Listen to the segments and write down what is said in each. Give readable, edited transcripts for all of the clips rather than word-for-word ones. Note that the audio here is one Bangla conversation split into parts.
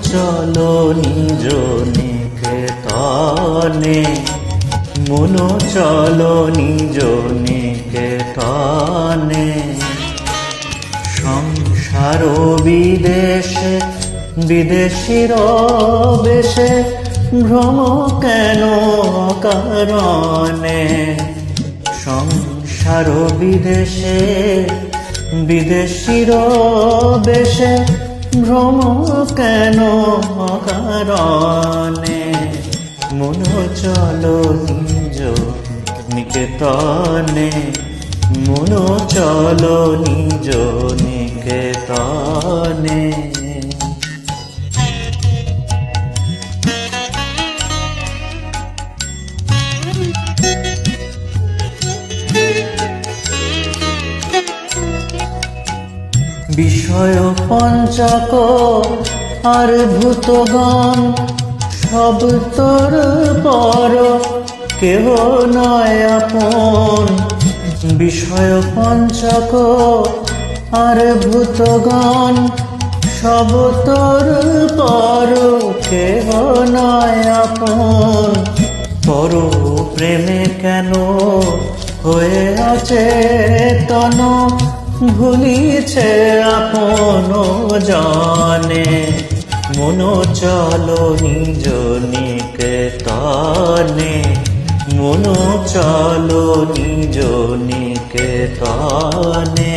চলো নিজ নিকেতনে, মন চলো নিজ নিকেতনে। সংসার বিদেশে বিদেশির বেশে, ভ্রম কেন কারণে? সংসার বিদেশে বিদেশির বেশে, ভ্রম কেন কারণে? মন চলো নিজ নিকেতনে, মন চলো নিজ নিকেতনে। বিষয় পঞ্চক আর ভূতগণ, সব তোর পর কেহ নয় আপন। বিষয় পঞ্চক আর ভূতগণ, সব তোর পর কেহ নয় আপন। পর প্রেমে কেন হয়ে অচেতন, ভুলিছে আপন জানে। মন চলো নিজ নিকেতনে, মন চলো নিজ নিকেতনে।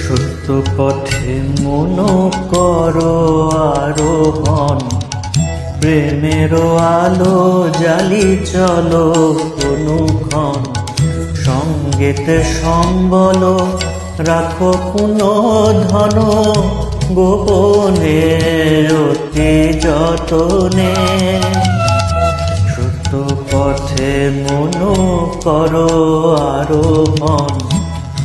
সত্য পথে মন করো আরোহণ, প্রেমের আলো জ্বালি চলো অনুক্ষণ। সঙ্গেতে সম্বল রাখো পুনঃ ধন, গোপনে অতি যতনে। সত্য পথে মন করো আরোহণ,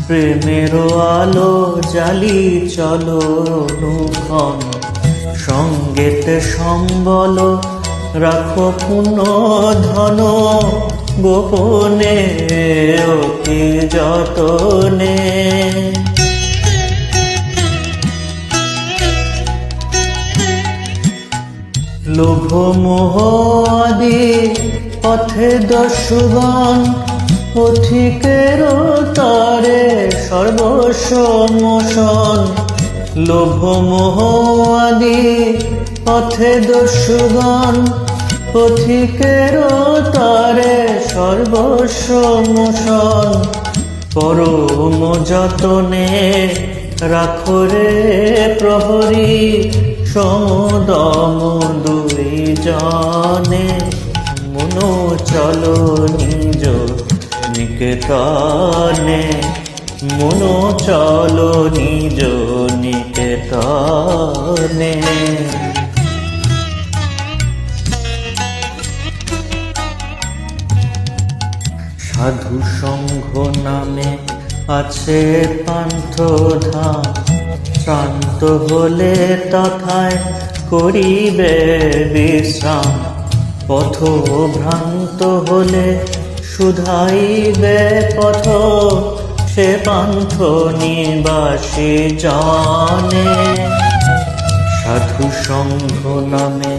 প্রেমের আলো জ্বালি চলো অনুক্ষণ। সঙ্গেতে সম্বল রাখো পুনঃ ধন, গোপনে অতি যতনে। লোভ মোহ আদি পথে দস্যুগণ, পথিকের তরে সর্বস্ব মোশন। লোভ মোহ আদি পথে দস্যুগণ, পথিকের তরে সর্বস্ব মোশন। পরম যতনে রাখো রে প্রহরী, সমদম দুই জনে। মন চলো নিজ নিকেতনে, মন চলো নিজ নিকেতনে। সাধু সংঘ নামে আছে পান্থ ধাম, শ্রান্ত হলে তথায় করিবে বিশ্রাম। পথ ভ্রান্ত হলে শুধাইবে পথ, সে পান্থ নিবাসী জানে। সাধু সংঘ নামে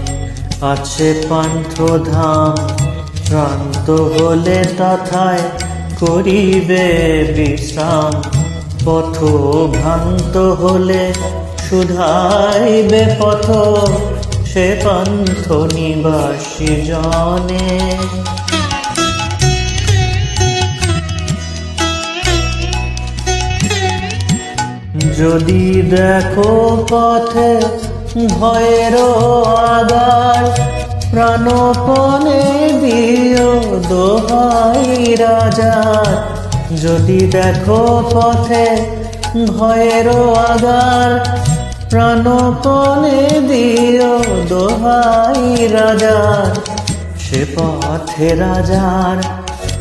আছে পান্থ ধাম, শ্রান্ত হলে তথায় করিবে বিশ্রাম। পথ ভ্রান্ত হলে শুধাইবে পথ, সে পান্থ নিবাসী জানে। যদি দেখো পথে ভয়ের আগার, প্রাণপণে দিও দোহাই রাজার। যদি দেখো পথে ভয়ের আগার, প্রাণপণে দিও দোহাই রাজার। সে পথে রাজার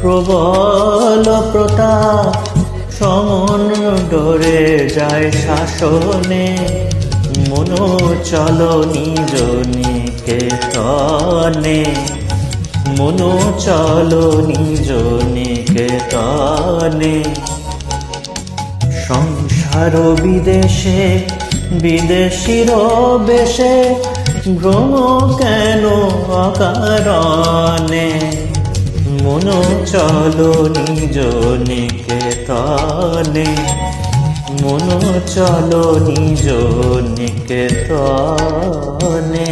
প্রবল প্রতাপ, সমন ডরে যায় শাসনে। মনো চলো নিজ নিকেতনে, মনো চলো নিজ নিকেতনে। সংসার বিদেশে বিদেশির বেশে, ভ্রম কেন অকারণে। মনো চলো নিজ নিকেতনে, মনো চলো নিজ নিকেতনে।